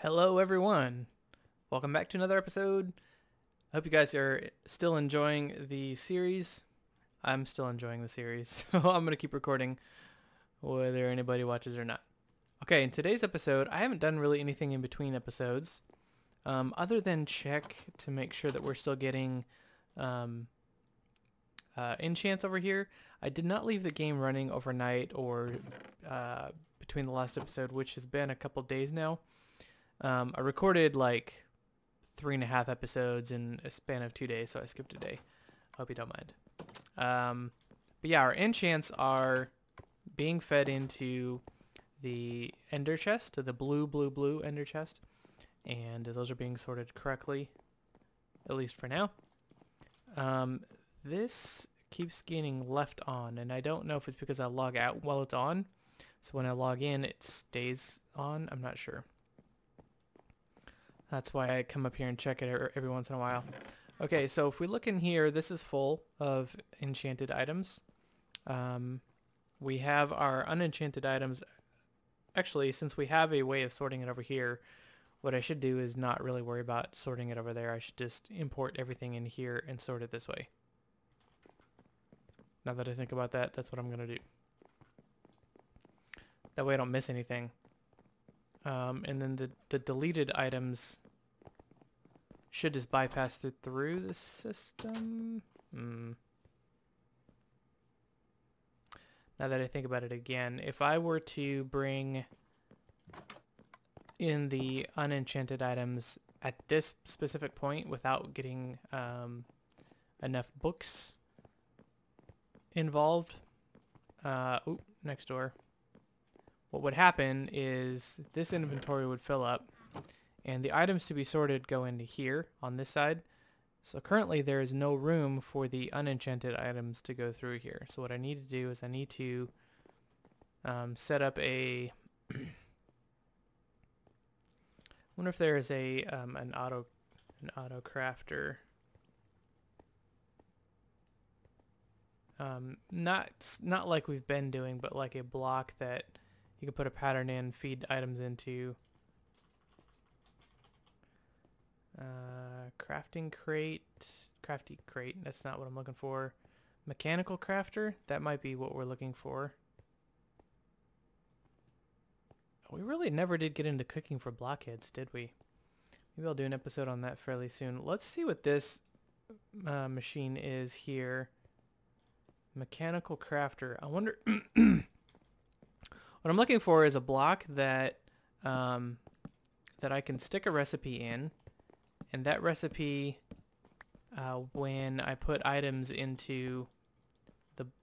Hello everyone, welcome back to another episode. I hope you guys are still enjoying the series. I'm still enjoying the series, so I'm going to keep recording whether anybody watches or not. Okay, in today's episode, I haven't done really anything in between episodes, other than check to make sure that we're still getting enchants over here. I did not leave the game running overnight or between the last episode, which has been a couple days now. I recorded like 3.5 episodes in a span of 2 days, so I skipped a day. Hope you don't mind. But yeah, our enchants are being fed into the ender chest, the blue ender chest, and those are being sorted correctly, at least for now. This keeps getting left on, and I don't know if it's because I log out while it's on, so when I log in it stays on. I'm not sure. That's why I come up here and check it every once in a while. Okay, so if we look in here, this is full of enchanted items. We have our unenchanted items. Actually, since we have a way of sorting it over here, what I should do is not really worry about sorting it over there. I should just import everything in here and sort it this way. Now that I think about that, that's what I'm going to do. That way I don't miss anything. And then the deleted items should just bypass through the system. Now that I think about it again, if I were to bring in the unenchanted items at this specific point without getting enough books involved, next door. What would happen is this inventory would fill up and the items to be sorted go into here on this side. So currently there is no room for the unenchanted items to go through here. So what I need to do is I need to set up a wonder if there is a an auto crafter. Not like we've been doing, but like a block that you can put a pattern in, feed items into. Crafting crate, crafty crate, that's not what I'm looking for. Mechanical crafter, that might be what we're looking for. We really never did get into cooking for blockheads, did we? Maybe I'll do an episode on that fairly soon. Let's see what this machine is here. Mechanical crafter. I wonder... What I'm looking for is a block that that I can stick a recipe in, and that recipe, when I put items into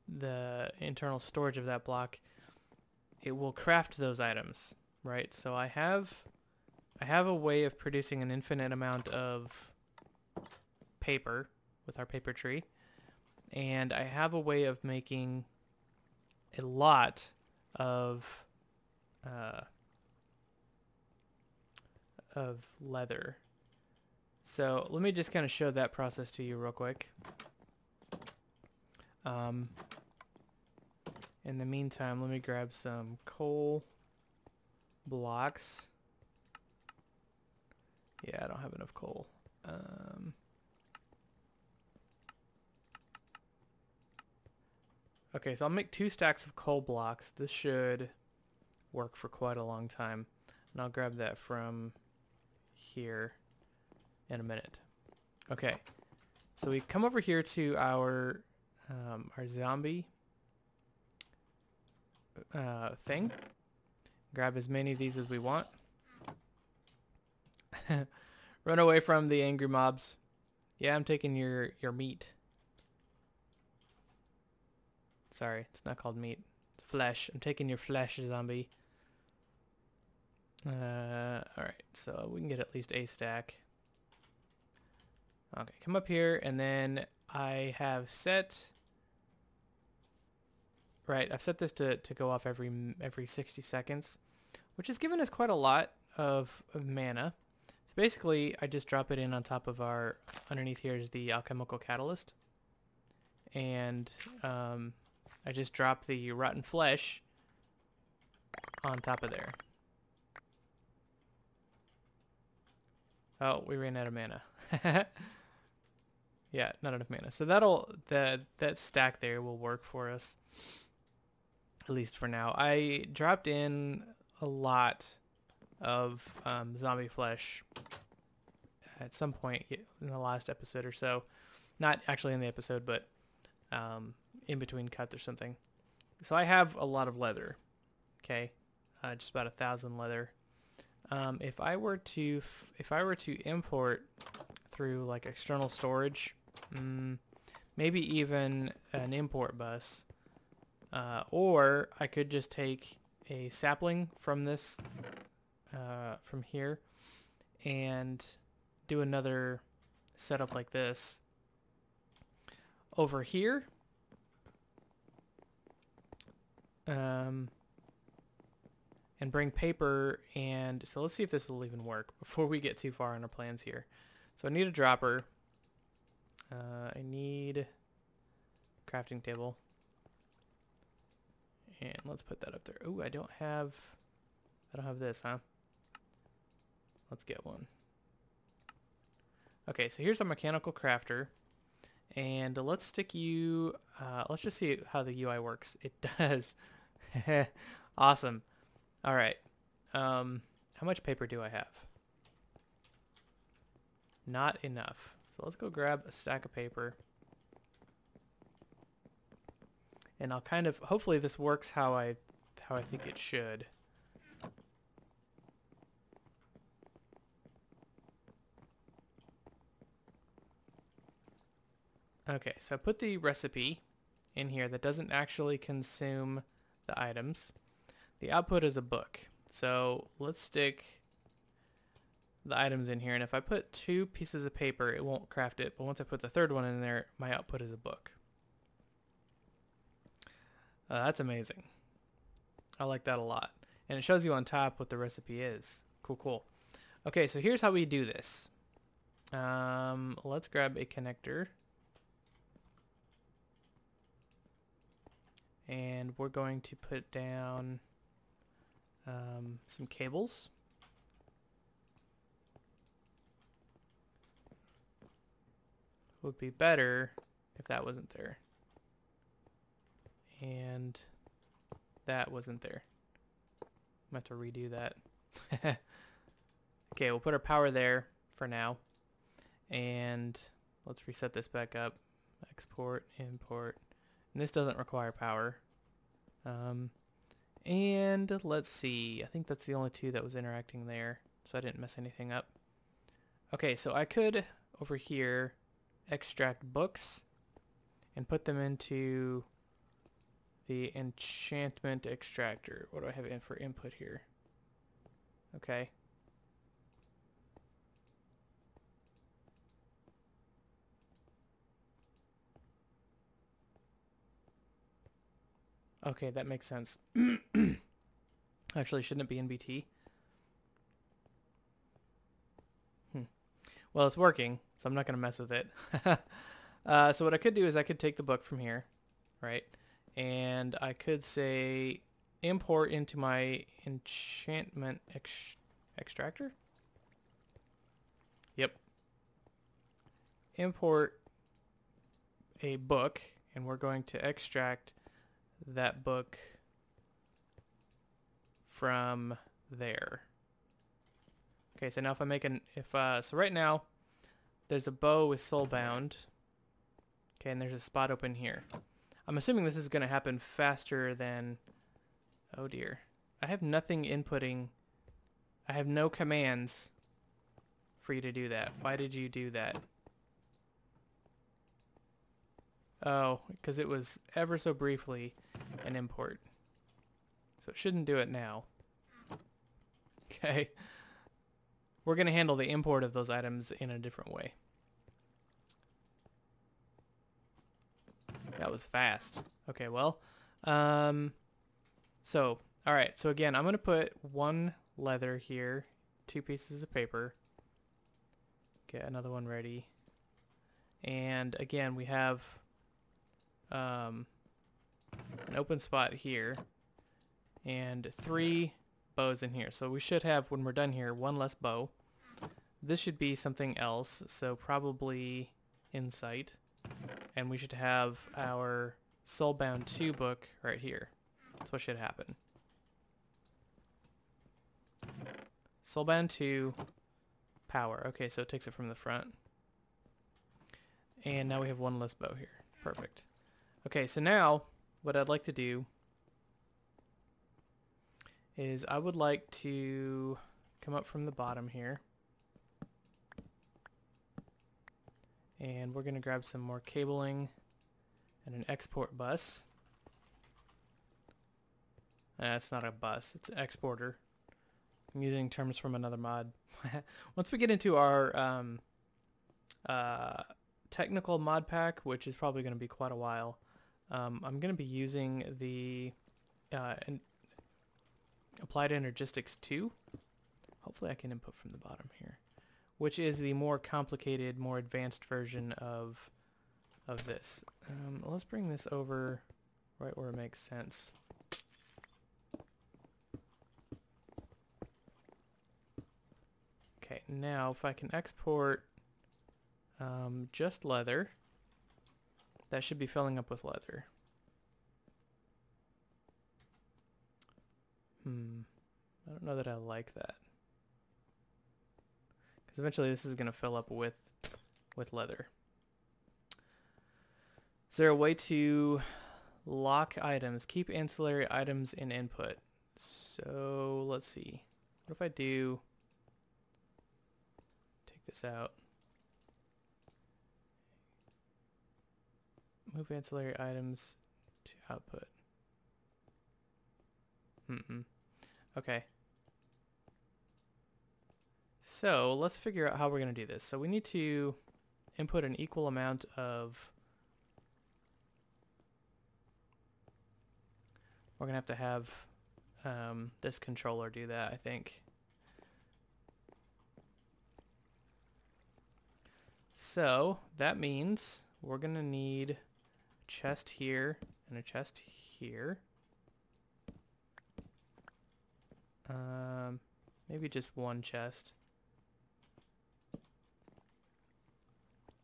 the internal storage of that block, it will craft those items, right? So I have a way of producing an infinite amount of paper with our paper tree, and I have a way of making a lot of leather. So let me just kind of show that process to you real quick. In the meantime, let me grab some coal blocks. Yeah, I don't have enough coal. Okay, so I'll make 2 stacks of coal blocks. This should work for quite a long time. And I'll grab that from here in a minute. Okay, so we come over here to our zombie thing. Grab as many of these as we want. Run away from the angry mobs. Yeah, I'm taking your meat. Sorry, it's not called meat. It's flesh. I'm taking your flesh, zombie. Alright, so we can get at least a stack. Okay, come up here, and then I have set... Right, I've set this to go off every 60 seconds, which has given us quite a lot of mana. So basically, I just drop it in on top of our... Underneath here is the alchemical catalyst. And... I just drop the rotten flesh on top of there. Oh, we ran out of mana. Yeah, not enough mana. So that stack there will work for us, at least for now. I dropped in a lot of zombie flesh at some point in the last episode or so. Not actually in the episode, but in between cuts or something. So I have a lot of leather. Okay, just about 1,000 leather. If I were to import through like external storage, maybe even an import bus, or I could just take a sapling from this, from here, and do another setup like this over here. And bring paper, and so let's see if this will even work before we get too far in our plans here. So I need a dropper. I need crafting table. And let's put that up there. Ooh, I don't have this, huh? Let's get one. Okay, so here's our mechanical crafter. And let's stick you, let's just see how the UI works. It does. Awesome. All right. How much paper do I have? Not enough. So let's go grab a stack of paper. And I'll kind of, hopefully this works how I think it should. Okay, so I put the recipe in here that doesn't actually consume the items. The output is a book. So let's stick the items in here, and if I put 2 pieces of paper, it won't craft it, but once I put the third one in there, my output is a book. That's amazing. I like that a lot. And it shows you on top what the recipe is. Cool, cool. Okay, so here's how we do this. Let's grab a connector. And we're going to put down some cables. Would be better if that wasn't there. And that wasn't there. I'm going to have to redo that. Okay, we'll put our power there for now. And let's reset this back up. Export, import. And this doesn't require power. And let's see. I think that's the only 2 that was interacting there. So I didn't mess anything up. Okay, so I could, over here, extract books and put them into the enchantment extractor. What do I have in for input here? Okay. Okay, that makes sense. Actually, shouldn't it be in BT? Well, it's working, so I'm not going to mess with it. So what I could do is I could take the book from here, right? And I could say import into my enchantment extractor. Yep. Import a book, and we're going to extract that book from there. Okay, so now if I make so right now there's a bow with soulbound. Okay, and there's a spot open here. I'm assuming this is going to happen faster than, oh dear. I have nothing inputting. I have no commands for you to do that. Why did you do that? Oh, because it was ever so briefly an import. So it shouldn't do it now. Okay. We're going to handle the import of those items in a different way. That was fast. Okay, well. So, alright. So again, I'm going to put 1 leather here. 2 pieces of paper. Get another one ready. And again, we have an open spot here. And 3 bows in here. So we should have, when we're done here, 1 less bow. this should be something else, so probably insight. And we should have our Soulbound 2 book right here. That's what should happen. Soulbound 2, power. Okay, so it takes it from the front. And now we have one less bow here. Perfect. Okay, so now what I'd like to do is I would like to come up from the bottom here. And we're going to grab some more cabling and an export bus. That's not a bus, it's an exporter. I'm using terms from another mod. Once we get into our technical mod pack, which is probably going to be quite a while, I'm going to be using the Applied Energistics 2. Hopefully I can input from the bottom here, which is the more complicated, more advanced version of this. Let's bring this over right where it makes sense. Okay, now if I can export just leather, that should be filling up with leather. I don't know that I like that. Because eventually this is going to fill up with leather. Is there a way to lock items? Keep ancillary items in input. So let's see. What if I do... take this out. Move ancillary items to output. Okay. So let's figure out how we're going to do this. So we need to input an equal amount of... we're going to have this controller do that, I think. So that means we're going to need a chest here and a chest here. Maybe just one chest.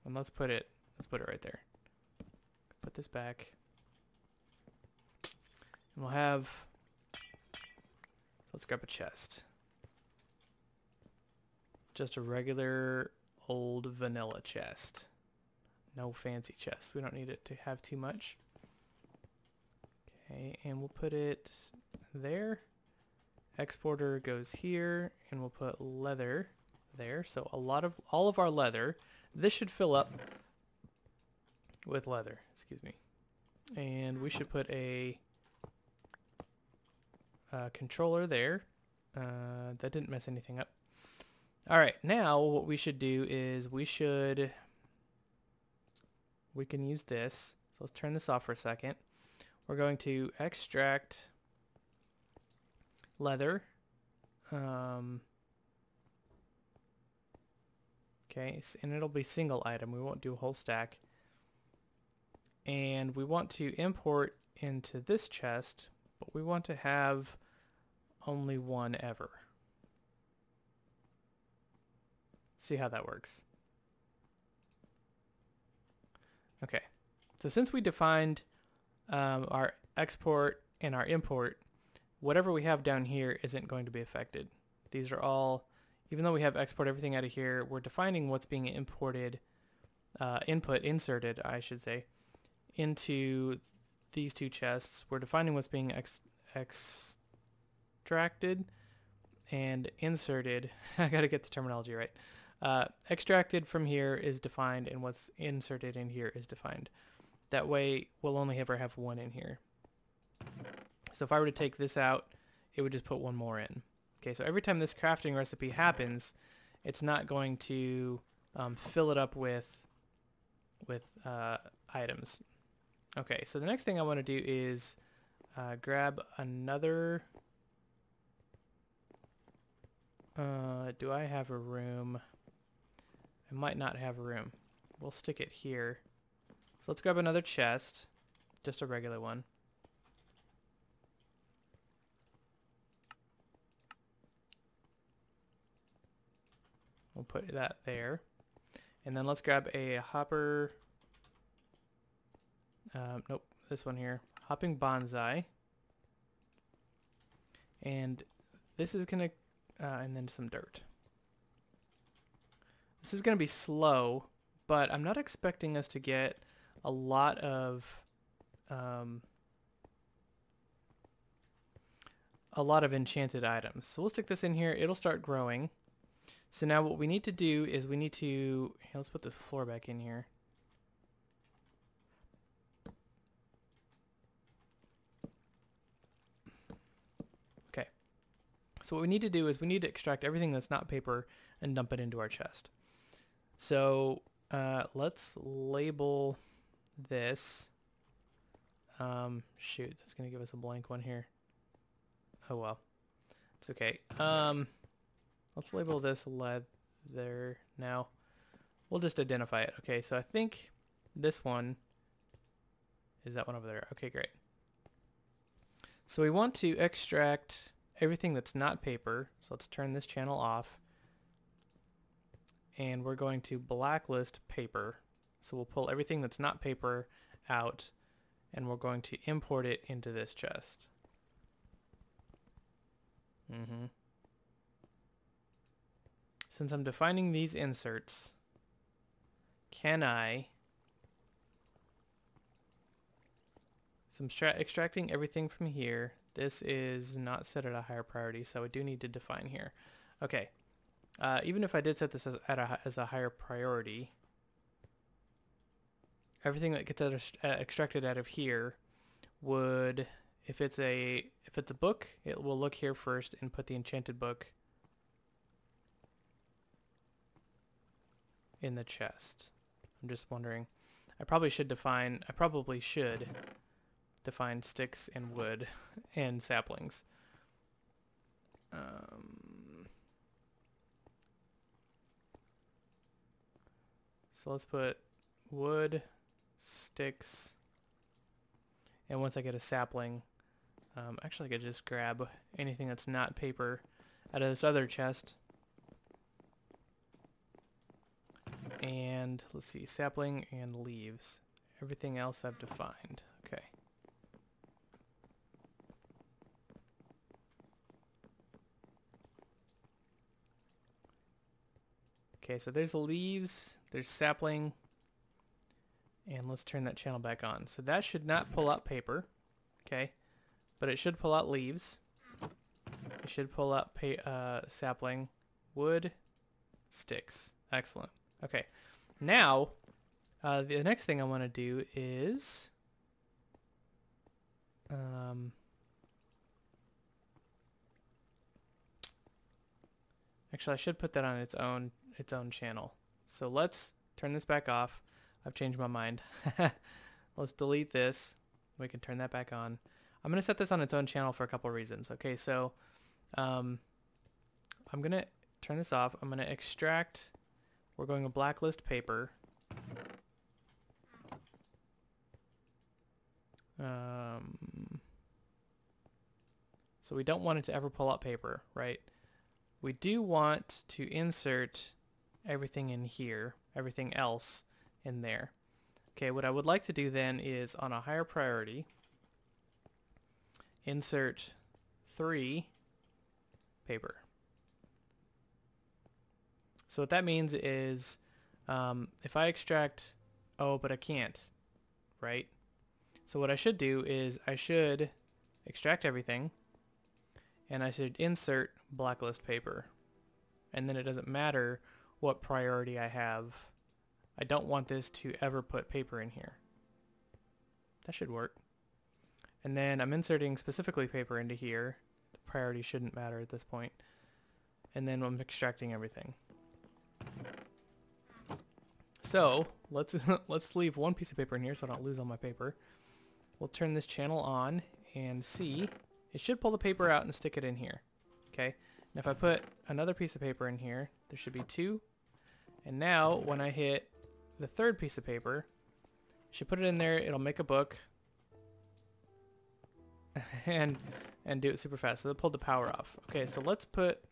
And let's put it right there. Put this back. And we'll have, let's grab a chest. Just a regular old vanilla chest. No fancy chest. We don't need it to have too much. Okay, and we'll put it there. Exporter goes here, and we'll put leather there. So all of our leather, this should fill up with leather, excuse me. And we should put a controller there. That didn't mess anything up. All right, now what we should do is we can use this. So let's turn this off for a second. We're going to extract leather. Okay, and it'll be single item. We won't do a whole stack. And we want to import into this chest, but we want to have only one ever. See how that works. Okay, so since we defined our export and our import, whatever we have down here isn't going to be affected. These are all, even though we have export everything out of here, we're defining what's being imported, inserted, I should say, into these two chests. We're defining what's being extracted and inserted. I gotta get the terminology right. Extracted from here is defined, and what's inserted in here is defined. That way, we'll only ever have one in here. So if I were to take this out, it would just put one more in. Okay, so every time this crafting recipe happens, it's not going to fill it up with items. Okay, so the next thing I want to do is grab another... do I have a room? I might not have a room. We'll stick it here. So let's grab another chest, just a regular one. We'll put that there. And then let's grab a hopper. Nope, this one here. Hopping bonsai. And this is going to, and then some dirt. This is going to be slow, but I'm not expecting us to get a lot of enchanted items. So we'll stick this in here. It'll start growing. So now what we need to do is we need to, here, let's put this floor back in here. Okay. So what we need to do is we need to extract everything that's not paper and dump it into our chest. So let's label this. Shoot, that's going to give us a blank one here. Oh well, it's okay. Let's label this leather now. We'll just identify it. Okay, so I think this one is that one over there. Okay, great. So we want to extract everything that's not paper. So let's turn this channel off. And we're going to blacklist paper. So we'll pull everything that's not paper out, and we're going to import it into this chest. Since I'm defining these inserts, can I, so I'm extracting everything from here. This is not set at a higher priority, so I do need to define here. Okay, even if I did set this as a higher priority, everything that gets extracted out of here would, if it's a book, it will look here first and put the enchanted book in the chest. I'm just wondering. I probably should define sticks and wood and saplings. So let's put wood, sticks, and once I get a sapling, actually I could just grab anything that's not paper out of this other chest. And let's see, sapling and leaves. Everything else I've defined. Okay. Okay, so there's the leaves, there's sapling, and let's turn that channel back on. So that should not pull out paper, okay, but it should pull out leaves. It should pull out sapling, wood, sticks. Excellent. Okay, now the next thing I want to do is actually I should put that on its own channel. So let's turn this back off. I've changed my mind. Let's delete this. We can turn that back on. I'm going to set this on its own channel for a couple reasons. Okay, so I'm going to turn this off. I'm going to extract. We're going to blacklist paper. So we don't want it to ever pull out paper, right? We do want to insert everything in here, everything else in there. Okay, what I would like to do then is on a higher priority, insert 3 paper. So what that means is if I extract, oh, but I can't, right? So what I should do is I should extract everything and I should insert blacklist paper. And then it doesn't matter what priority I have. I don't want this to ever put paper in here. That should work. And then I'm inserting specifically paper into here. The priority shouldn't matter at this point. And then I'm extracting everything. So let's leave one piece of paper in here so I don't lose all my paper. We'll turn this channel on and see. It should pull the paper out and stick it in here. Okay. And if I put another piece of paper in here, there should be 2. And now when I hit the 3rd piece of paper, I should put it in there. It'll make a book and do it super fast. So it pulled the power off. Okay, so let's put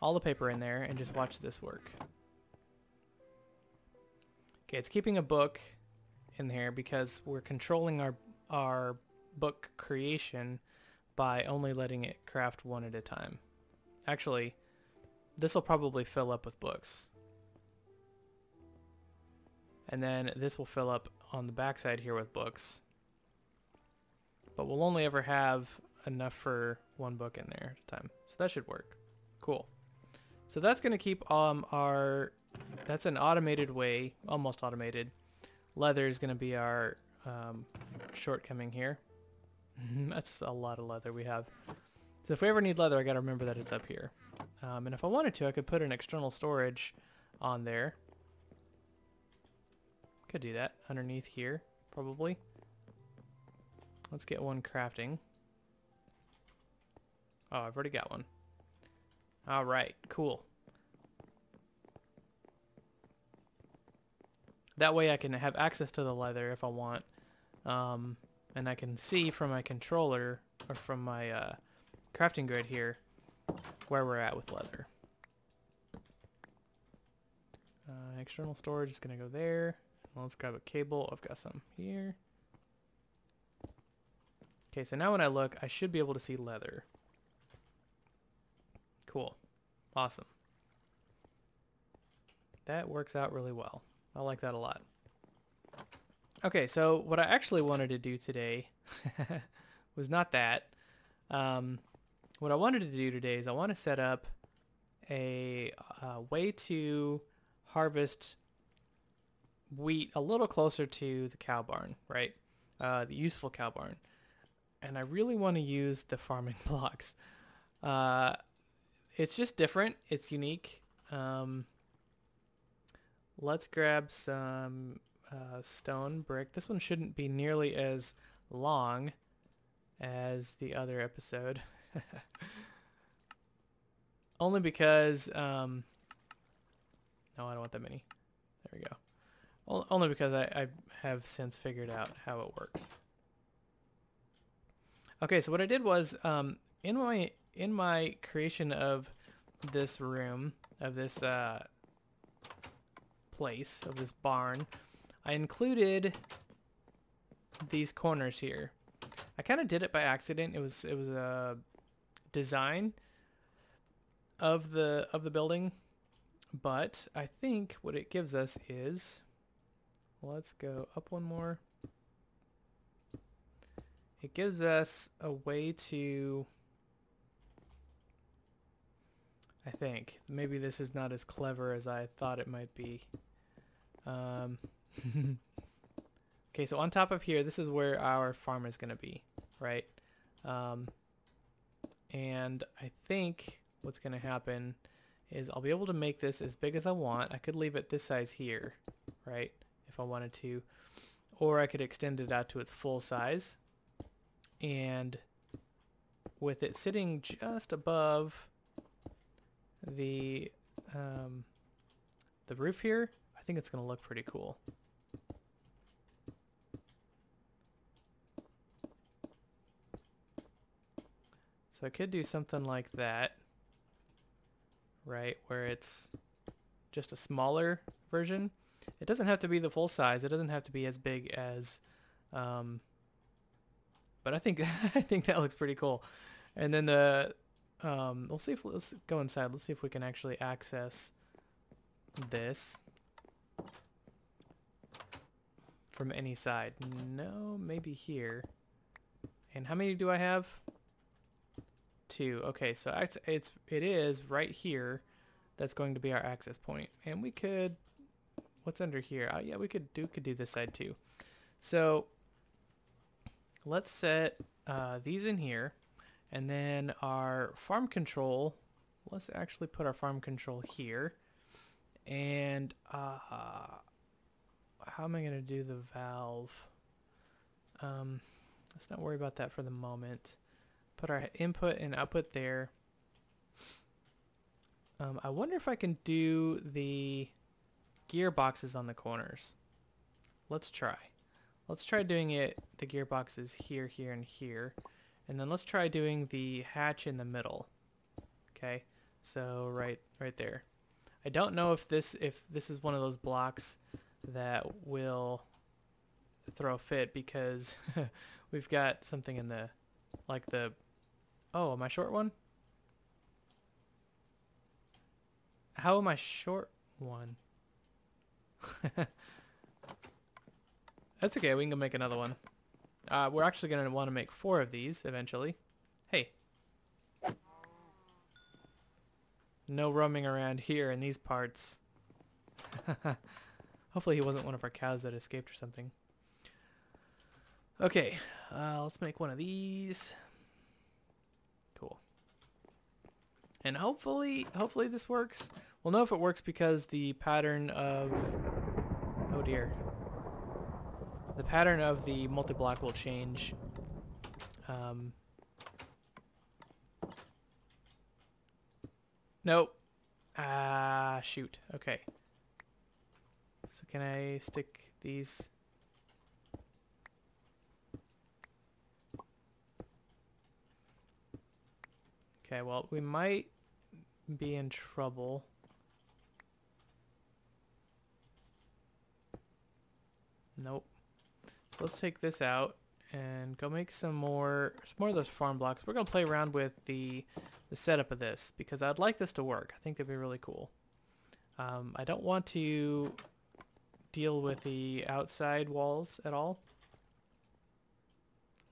all the paper in there and just watch this work. Okay, it's keeping a book in there because we're controlling our book creation by only letting it craft one at a time. Actually, this will probably fill up with books. And then this will fill up on the backside here with books. But we'll only ever have enough for one book in there at a time. So that should work. Cool. So that's going to keep that's an automated way, almost automated. Leather is going to be our shortcoming here. That's a lot of leather we have. So if we ever need leather, I got to remember that it's up here. And if I wanted to, I could put an external storage on there. Could do that underneath here, probably. Let's get one crafting. Oh, I've already got one. All right, cool. That way I can have access to the leather if I want. And I can see from my controller, or from my crafting grid here, where we're at with leather. External storage is going to go there. Let's grab a cable. I've got some here. Okay, so now when I look, I should be able to see leather. Cool. Awesome. That works out really well. I like that a lot. Okay, so what I actually wanted to do today was not that. What I wanted to do today is I want to set up a way to harvest wheat a little closer to the cow barn, right? The useful cow barn. And I really want to use the farming blocks. It's just different. It's unique. Let's grab some stone brick. This one shouldn't be nearly as long as the other episode. Only because... no, I don't want that many. There we go. Only because I have since figured out how it works. Okay, so what I did was in my creation of this room, of this place, of this barn, I included these corners here. I kind of did it by accident. It was a design of the building, but I think what it gives us is, let's go up one more. It gives us a way to, I think, maybe this is not as clever as I thought it might be. Okay, so on top of here, this is where our farm is going to be, right? And I think what's going to happen is I'll be able to make this as big as I want. I could leave it this size here, right, if I wanted to. Or I could extend it out to its full size. And with it sitting just above the roof here, I think it's going to look pretty cool. So I could do something like that, right, where it's just a smaller version. It doesn't have to be the full size. It doesn't have to be as big as, but I think I think that looks pretty cool. And then the we'll see if let's go inside. Let's see if we can actually access this from any side. No, maybe here. And how many do I have? 2. Okay, so it is right here. That's going to be our access point. And we could, what's under here? Yeah, we could do this side too. So let's set these in here, and then our farm control. Let's actually put our farm control here. And how am I going to do the valve? Let's not worry about that for the moment. Put our input and output there. I wonder if I can do the gearboxes on the corners. Let's try. Let's try doing the gearboxes here, here, and here. And then let's try doing the hatch in the middle. Okay, so right there. I don't know if this is one of those blocks that will throw a fit because we've got something in the, like the, oh, am I short one? How am I short one? That's okay, we can go make another one. We're actually going to want to make 4 of these eventually. Hey. No roaming around here in these parts. Hopefully he wasn't one of our cows that escaped or something. Okay, let's make one of these. Cool. And hopefully this works. We'll know if it works because the pattern of... Oh dear. The pattern of the multi-block will change. Nope. Ah, shoot. Okay. So can I stick these? Okay, well, we might be in trouble. Nope. So let's take this out and go make some more of those farm blocks. We're going to play around with the setup of this because I'd like this to work. I think that'd be really cool. I don't want to deal with the outside walls at all.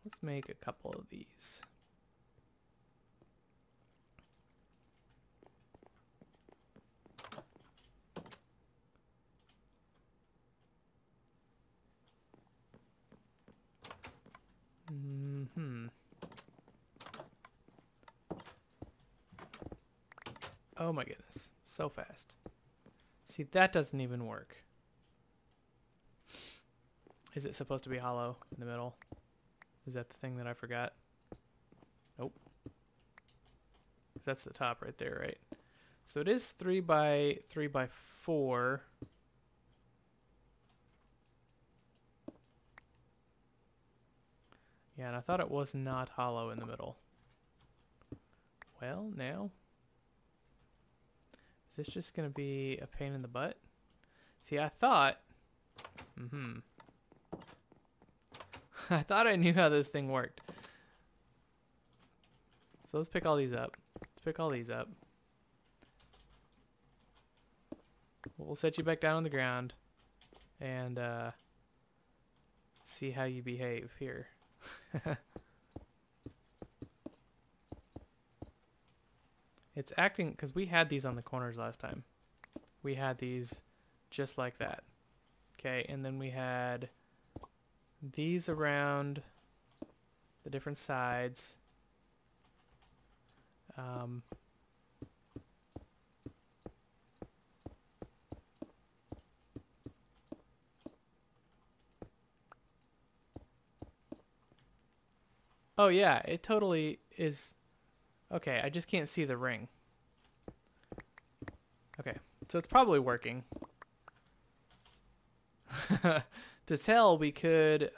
Let's make a couple of these. Oh my goodness, so fast. See, that doesn't even work. Is it supposed to be hollow in the middle? Is that the thing that I forgot? Nope. 'Cause that's the top right there, right? So it is 3 by 3 by 4. Yeah, and I thought it was not hollow in the middle. Well, now... Is this just going to be a pain in the butt? See, I thought... I thought I knew how this thing worked. So let's pick all these up. Let's pick all these up. We'll set you back down on the ground. And see how you behave here. It's acting, because we had these on the corners last time. We had these just like that. Okay, and then we had these around the different sides. Oh yeah, it totally is. Okay, I just can't see the ring. Okay, so it's probably working. To tell, we could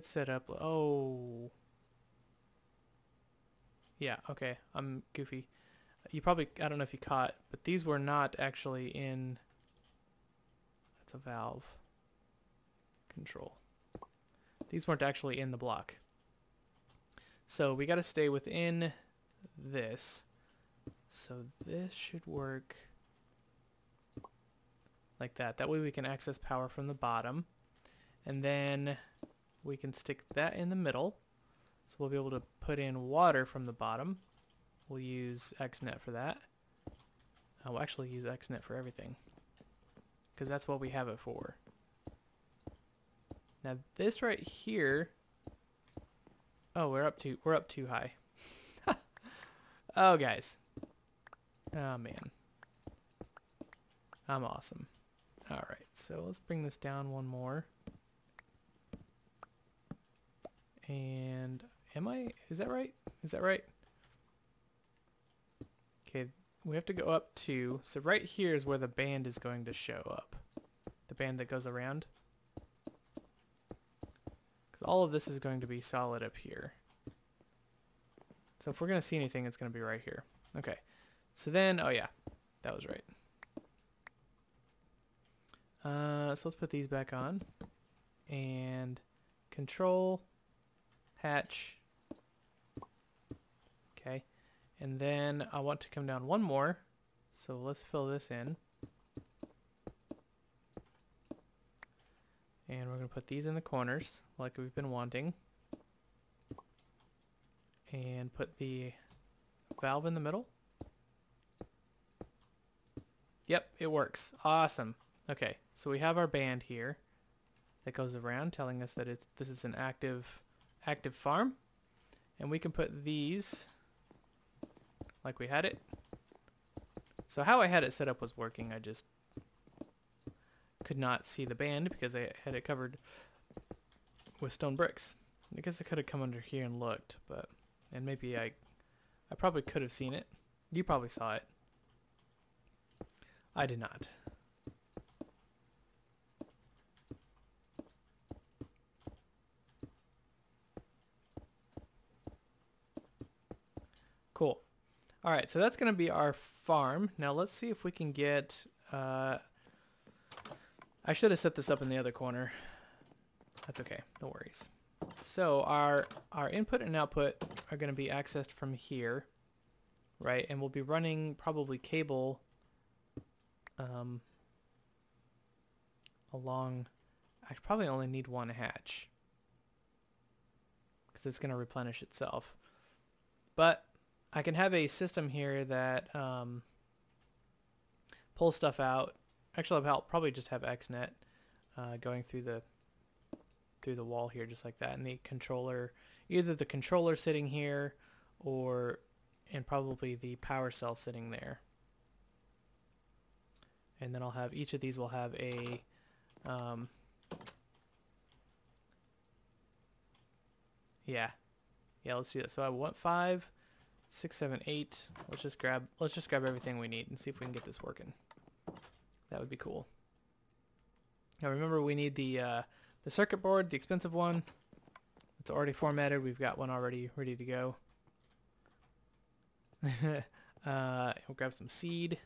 set up. Oh, yeah. Okay, I'm goofy. You probably, I don't know if you caught, but these were not actually in. That's a valve. Control. These weren't actually in the block. So we got to stay within this. So this should work like that. That way we can access power from the bottom. And then we can stick that in the middle. So we'll be able to put in water from the bottom. We'll use XNet for that. We'll actually use XNet for everything, because that's what we have it for. Now this right here. Oh, we're up too high. Oh, guys. Oh, man. I'm awesome. All right, so let's bring this down one more. And is that right? Is that right? Okay, we have to go up 2. So right here is where the band is going to show up. The band that goes around. Because all of this is going to be solid up here. So if we're going to see anything, it's going to be right here. Okay. So then, oh yeah, that was right. So let's put these back on. And control, hatch. Okay. And then I want to come down one more. So let's fill this in. And we're going to put these in the corners like we've been wanting. And put the valve in the middle. Yep, it works. Awesome. Okay, so we have our band here that goes around telling us that this is an active farm. And we can put these like we had it. So how I had it set up was working. I just could not see the band because I had it covered with stone bricks. I guess I could have come under here and looked, and maybe I probably could have seen it. You probably saw it. I did not. Cool. All right, so that's going to be our farm. Now let's see if we can get... I should have set this up in the other corner. That's okay, no worries. So our input and output are going to be accessed from here, right? And we'll be running probably cable along... I probably only need one hatch because it's going to replenish itself. But I can have a system here that pulls stuff out. Actually, I'll probably just have XNet going through the wall here, just like that, and the controller, either the controller sitting here, and probably the power cell sitting there. And then I'll have each of these will have a yeah, let's do that. So I want 5, 6, 7, 8. Let's just grab everything we need and see if we can get this working. That would be cool. Now remember, we need the circuit board, the expensive one. It's already formatted. We've got one already ready to go. We'll grab some seed.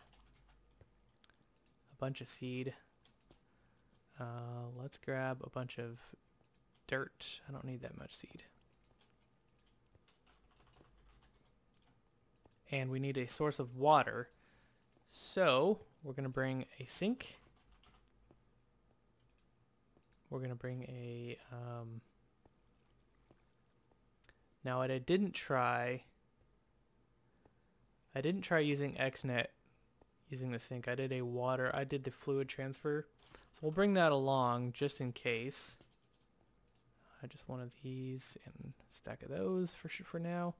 A bunch of seed. Let's grab a bunch of dirt. I don't need that much seed. And we need a source of water. So we're going to bring a sink. We're going to bring a... now what I didn't try using XNet using the sink. I did the fluid transfer. So we'll bring that along just in case. Just one of these and a stack of those for now.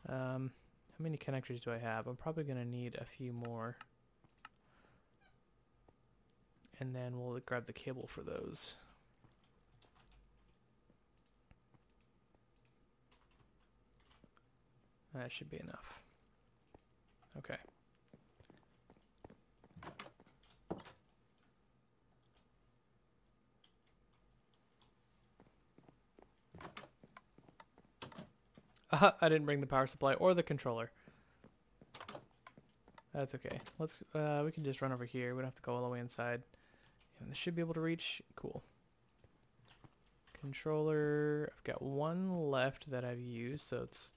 How many connectors do I have? I'm probably going to need a few more. And then we'll grab the cable for those. That should be enough. Okay. I didn't bring the power supply or the controller. That's okay. Let's we can just run over here. We don't have to go all the way inside. And this should be able to reach. Cool. Controller. I've got one left that I've used, so it's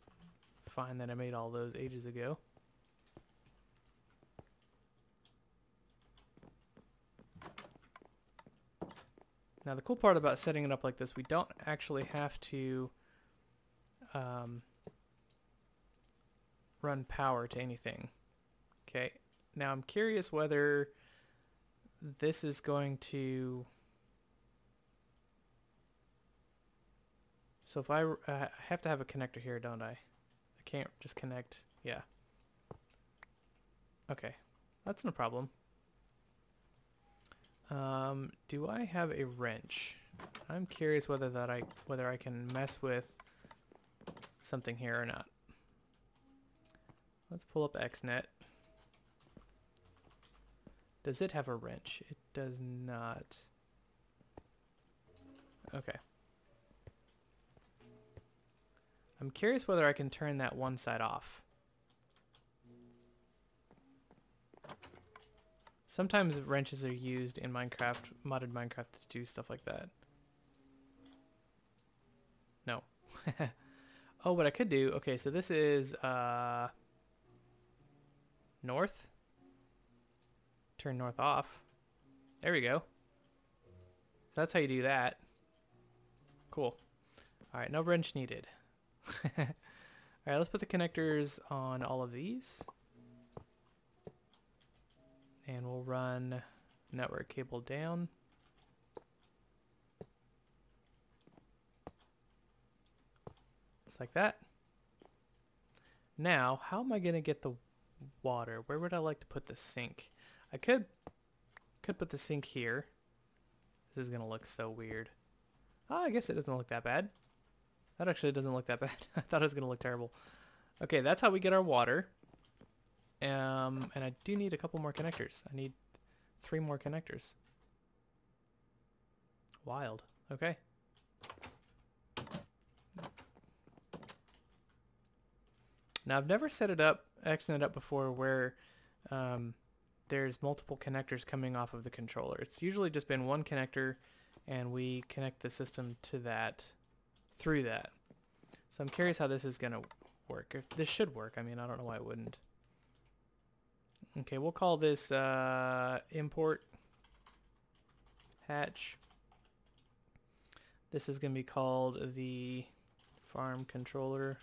fine that I made all those ages ago. Now the cool part about setting it up like this, we don't actually have to run power to anything. Okay, now I'm curious whether this is going to... So if I have to have a connector here, don't I? I can't just connect. Yeah. Okay, that's no problem. Do I have a wrench? I'm curious whether I can mess with something here or not. Let's pull up XNet. Does it have a wrench? It does not. Okay. I'm curious whether I can turn that one side off. Sometimes wrenches are used in Minecraft, modded Minecraft, to do stuff like that. No. Oh, what I could do, okay, so this is north. Turn north off. There we go. So that's how you do that. Cool. Alright, no wrench needed. Alright, let's put the connectors on all of these. And we'll run network cable down. Just like that. Now, how am I going to get the water? Where would I like to put the sink? I could put the sink here. This is going to look so weird. Oh, I guess it doesn't look that bad. That actually doesn't look that bad. I thought it was going to look terrible. Okay, that's how we get our water. And I do need a couple more connectors. I need 3 more connectors. Wild. Okay. Now, I've never set it up, actioned it up before where there's multiple connectors coming off of the controller. It's usually just been one connector, and we connect the system to that, through that. So I'm curious how this is going to work. If this should work. I mean, I don't know why it wouldn't. Okay, we'll call this import hatch. This is going to be called the farm controller.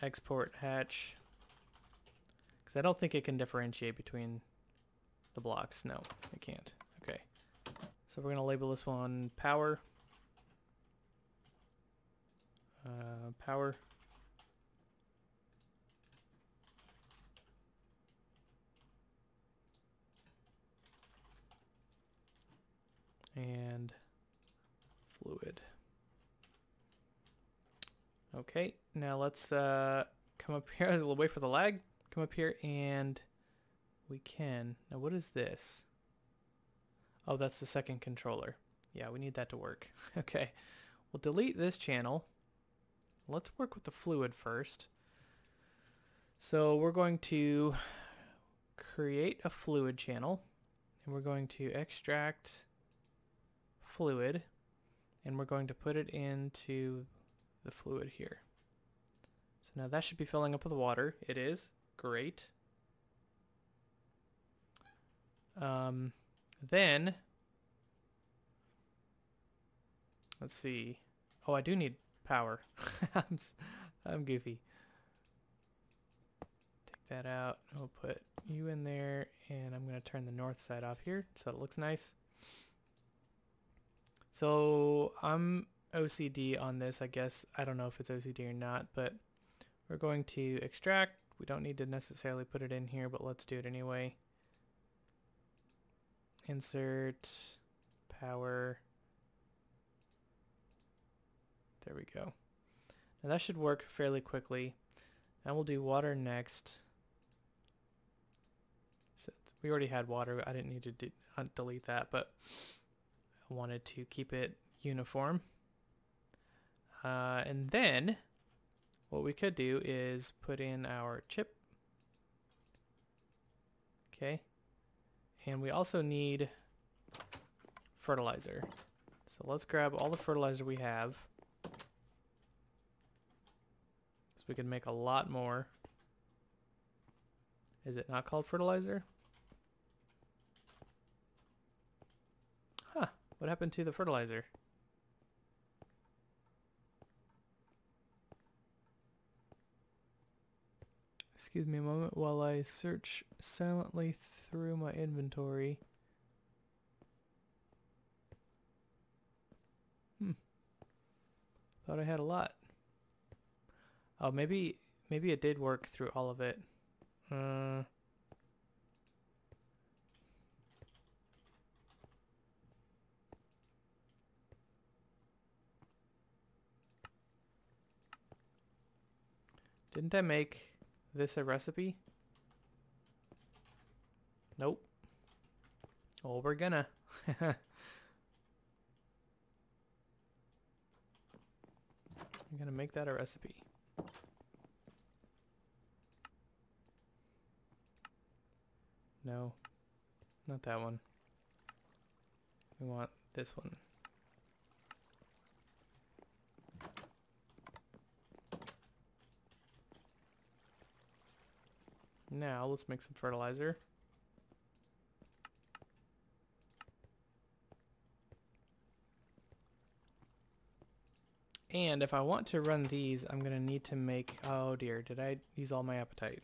Export hatch. Because I don't think it can differentiate between the blocks. No, it can't. Okay. So we're going to label this one power. Power. And fluid. Okay, now let's come up here. We'll wait for the lag. Come up here and we can. Now what is this? Oh, that's the second controller. Yeah, we need that to work. Okay, we'll delete this channel. Let's work with the fluid first. So we're going to create a fluid channel, and we're going to extract fluid, and we're going to put it into the fluid here. So now that should be filling up with water. It is. Great. Then, let's see. Oh, I do need power. I'm goofy. Take that out. I'll put you in there, and I'm going to turn the north side off here so it looks nice. So I'm OCD on this, I guess. I don't know if it's OCD or not, but we're going to extract. We don't need to necessarily put it in here, but let's do it anyway. Insert power. There we go. Now that should work fairly quickly. And we'll do water next. So we already had water. I didn't need to delete that, but I wanted to keep it uniform. And then what we could do is put in our chip. Okay. And we also need fertilizer. So let's grab all the fertilizer we have, so we can make a lot more. Is it not called fertilizer? Huh. What happened to the fertilizer? Excuse me a moment while I search silently through my inventory. Thought I had a lot. Oh, maybe it did work through all of it. Didn't I make this a recipe? Nope. Oh, we're gonna. I'm gonna make that a recipe. No, not that one. We want this one. Now let's make some fertilizer. And if I want to run these, I'm going to need to make... Oh dear, did I use all my apatite?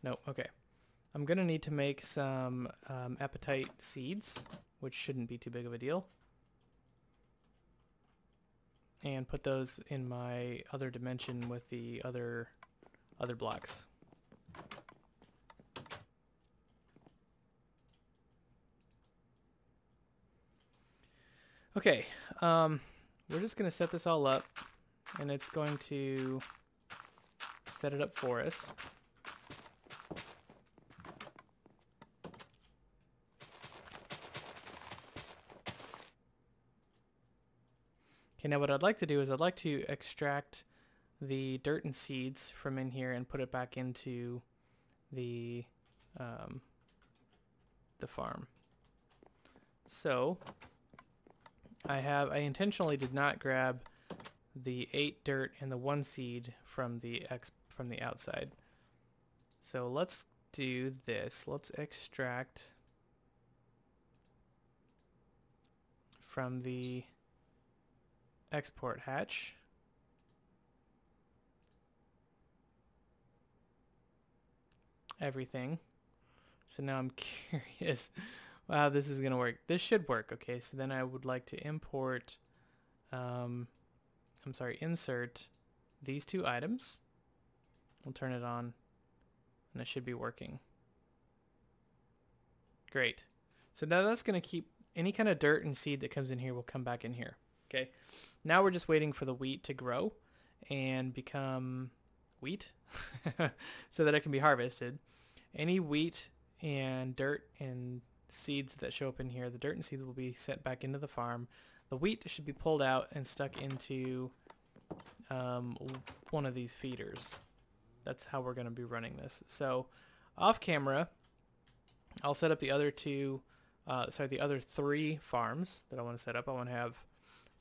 No, okay. I'm going to need to make some apatite seeds, which shouldn't be too big of a deal. And put those in my other dimension with the other blocks. Okay, we're just going to set this all up, and it's going to set it up for us. Okay, now what I'd like to do is I'd like to extract the dirt and seeds from in here and put it back into the farm. So I intentionally did not grab the 8 dirt and the 1 seed from the outside. So let's do this. Let's extract from the export hatch. Everything. So now I'm curious. Wow, this is gonna work. This should work. Okay, so then I would like to import, insert these 2 items. We'll turn it on, and it should be working. Great. So now that's gonna keep any kind of dirt and seed that comes in here will come back in here. Okay. Now we're just waiting for the wheat to grow and become wheat so that it can be harvested. Any wheat and dirt and seeds that show up in here, the dirt and seeds will be sent back into the farm. The wheat should be pulled out and stuck into one of these feeders. That's how we're going to be running this. So off camera, I'll set up the other the other 3 farms that I want to set up. I want to have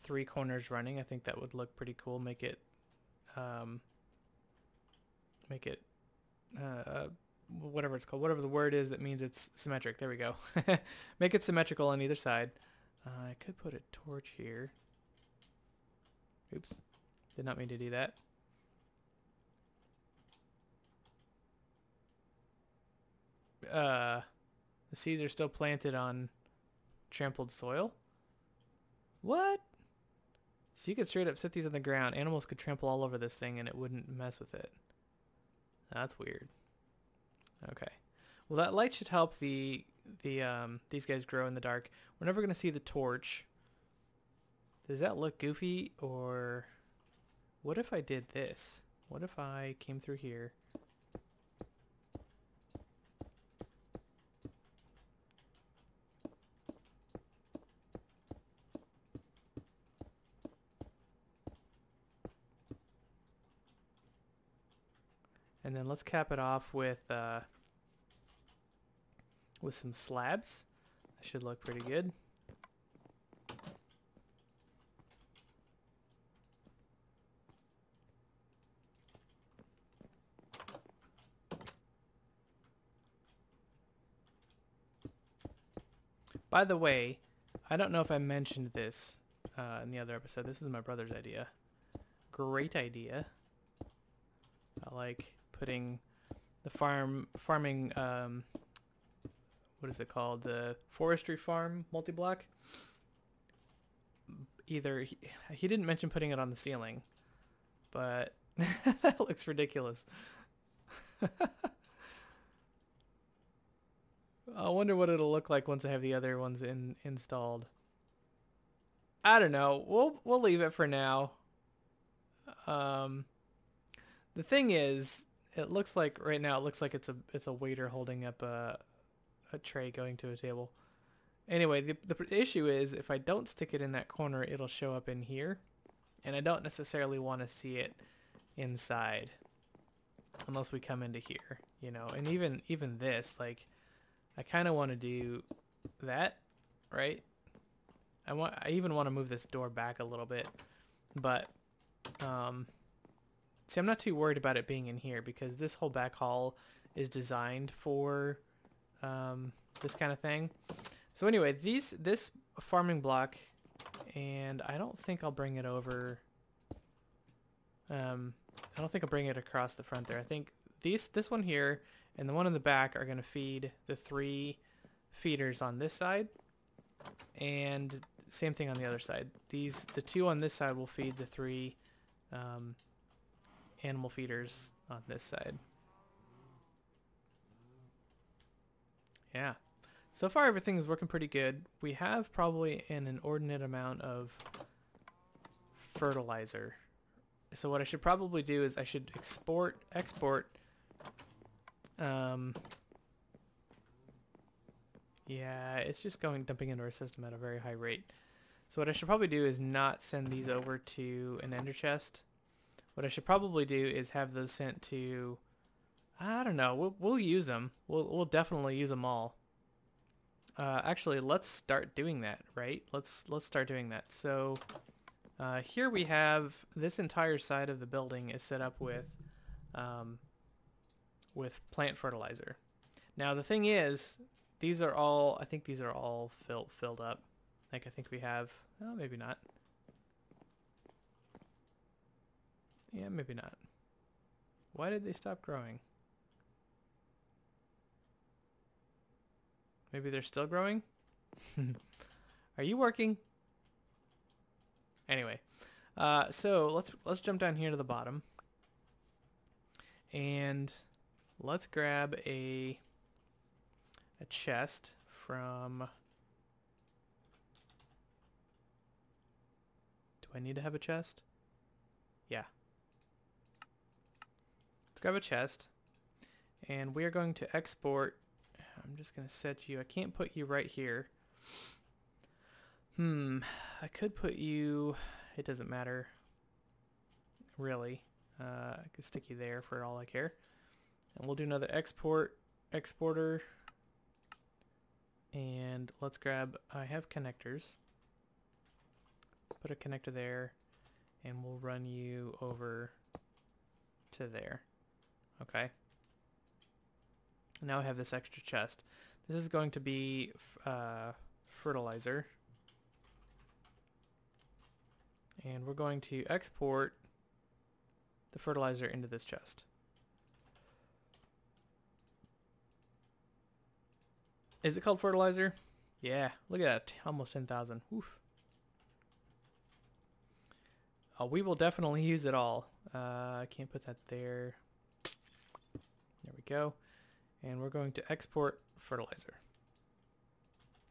3 corners running. I think that would look pretty cool. Make it whatever it's called, whatever the word is that means it's symmetric. There we go. Make it symmetrical on either side. I could put a torch here. Oops. Did not mean to do that. The seeds are still planted on trampled soil. What? So you could straight up set these on the ground. Animals could trample all over this thing and it wouldn't mess with it. That's weird. Okay. Well, that light should help these guys grow in the dark. We're never going to see the torch. Does that look goofy? Or what if I did this? What if I came through here? And then let's cap it off with some slabs. That should look pretty good. By the way, I don't know if I mentioned this in the other episode. This is my brother's idea. Great idea. I like putting the farming what is it called, the forestry farm multi-block. Either he didn't mention putting it on the ceiling, but that looks ridiculous. I wonder what it'll look like once I have the other ones installed. I don't know. We'll leave it for now. The thing is, it looks like right now it looks like it's a waiter holding up a tray going to a table. Anyway, the issue is if I don't stick it in that corner, it'll show up in here, and I don't necessarily want to see it inside unless we come into here, you know. And even this, like, I kind of want to do that, right? I even want to move this door back a little bit, but see, I'm not too worried about it being in here because this whole back hall is designed for this kind of thing. So anyway, this farming block, and I don't think I'll bring it over. I don't think I'll bring it across the front there. I think this one here and the one in the back are going to feed the 3 feeders on this side, and same thing on the other side. The 2 on this side will feed the 3 animal feeders on this side. Yeah. So far everything's working pretty good. We have probably an inordinate amount of fertilizer. So what I should probably do is I should export. Yeah, it's just dumping into our system at a very high rate. So what I should probably do is not send these over to an ender chest. What I should probably do is have those sent to, I don't know, we'll use them. We'll definitely use them all. Actually, let's start doing that, right? Let's start doing that. So here we have this entire side of the building is set up with plant fertilizer. Now the thing is, these are all, I think these are all filled up. Like I think we have, oh, maybe not. Yeah, maybe not. Why did they stop growing? Maybe they're still growing? Are you working? Anyway, so let's jump down here to the bottom. And let's grab a chest from... Do I need to have a chest? Yeah. Let's grab a chest. And we are going to export... I'm just going to set you... I can't put you right here. I could put you... It doesn't matter. Really. I could stick you there for all I care. And we'll do another exporter. And let's grab... I have connectors. Put a connector there. And we'll run you over to there. Okay. Now I have this extra chest. This is going to be fertilizer. And we're going to export the fertilizer into this chest. Is it called fertilizer? Yeah, look at that, almost 10,000. Oof. We will definitely use it all. I can't put that there. There we go. And we're going to export fertilizer.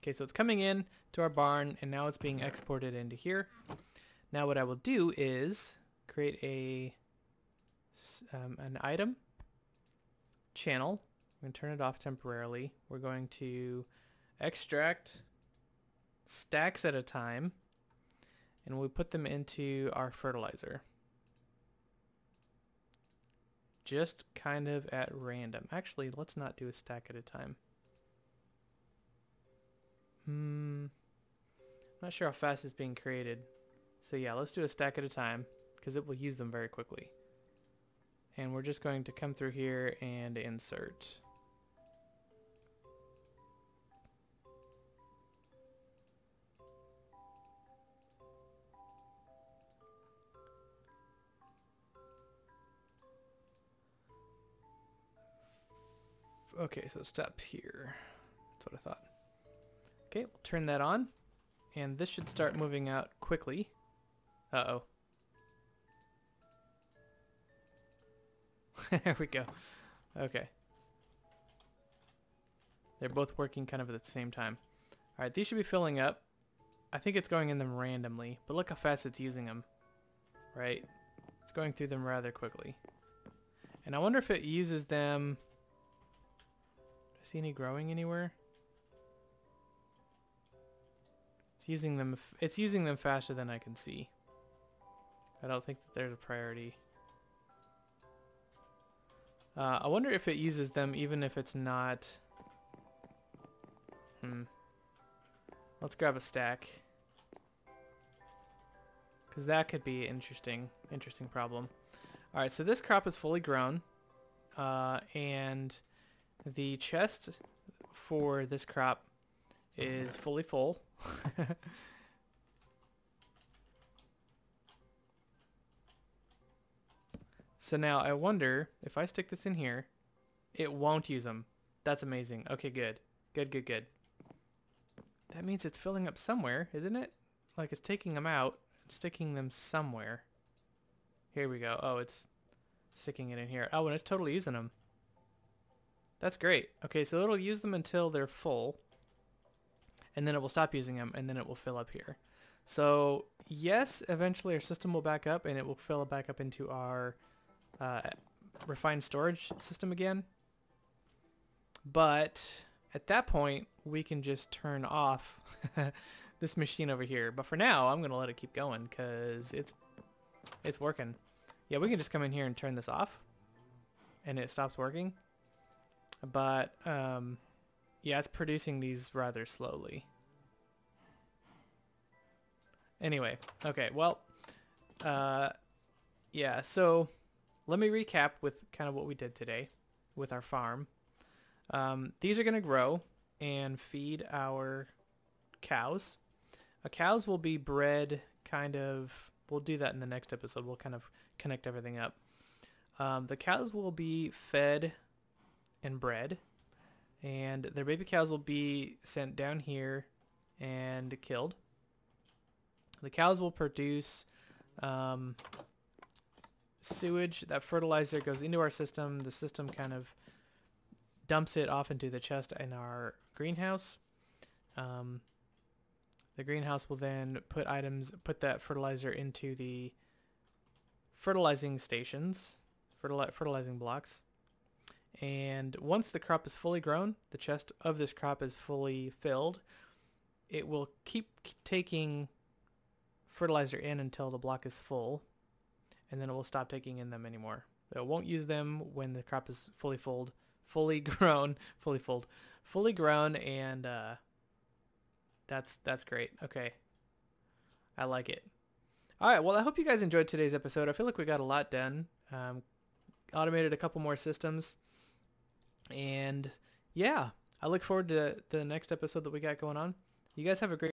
Okay, so it's coming in to our barn, and now it's being exported into here. Now what I will do is create an item channel. I'm going to turn it off temporarily. We're going to extract stacks at a time, and we put them into our fertilizer. Just kind of at random. Actually, let's not do a stack at a time. Not sure how fast it's being created. So yeah, let's do a stack at a time because it will use them very quickly. And we're just going to come through here and insert. Okay, so it stopped here. That's what I thought. Okay, we'll turn that on. And this should start moving out quickly. Uh-oh. There we go. Okay. They're both working kind of at the same time. Alright, these should be filling up. I think it's going in them randomly, but look how fast it's using them. Right? It's going through them rather quickly. And I wonder if it uses them... Do I see any growing anywhere? It's using them faster than I can see. I don't think that there's a priority. I wonder if it uses them even if it's not Let's grab a stack. Because that could be an interesting problem. Alright, so this crop is fully grown. And the chest for this crop is fully full. So now I wonder if I stick this in here, it won't use them. That's amazing. Okay, good. Good. That means it's filling up somewhere, isn't it? Like it's taking them out, sticking them somewhere. Here we go. Oh, it's sticking it in here. Oh, and it's totally using them. That's great. Okay, so it'll use them until they're full. And then it will stop using them, and then it will fill up here. So, yes, eventually our system will back up, and it will fill back up into our refined storage system again. But at that point, we can just turn off this machine over here. But for now, I'm going to let it keep going because it's working. Yeah, we can just come in here and turn this off, and it stops working. But, yeah, it's producing these rather slowly. Anyway, okay, well, yeah, so let me recap with kind of what we did today with our farm. These are going to grow and feed our cows. Cows will be bred kind of, we'll do that in the next episode. We'll kind of connect everything up. The cows will be fed and bred, and their baby cows will be sent down here and killed. The cows will produce sewage. That fertilizer goes into our system. The system kind of dumps it off into the chest in our greenhouse. The greenhouse will then put that fertilizer into the fertilizing stations, fertilizing blocks. And once the crop is fully grown, the chest of this crop is fully filled, it will keep taking fertilizer in until the block is full, and then it will stop taking in them anymore. It won't use them when the crop is fully grown, and that's great. Okay, I like it. All right, well, I hope you guys enjoyed today's episode. I feel like we got a lot done. Automated a couple more systems, and yeah, I look forward to the next episode that we got going on. You guys have a great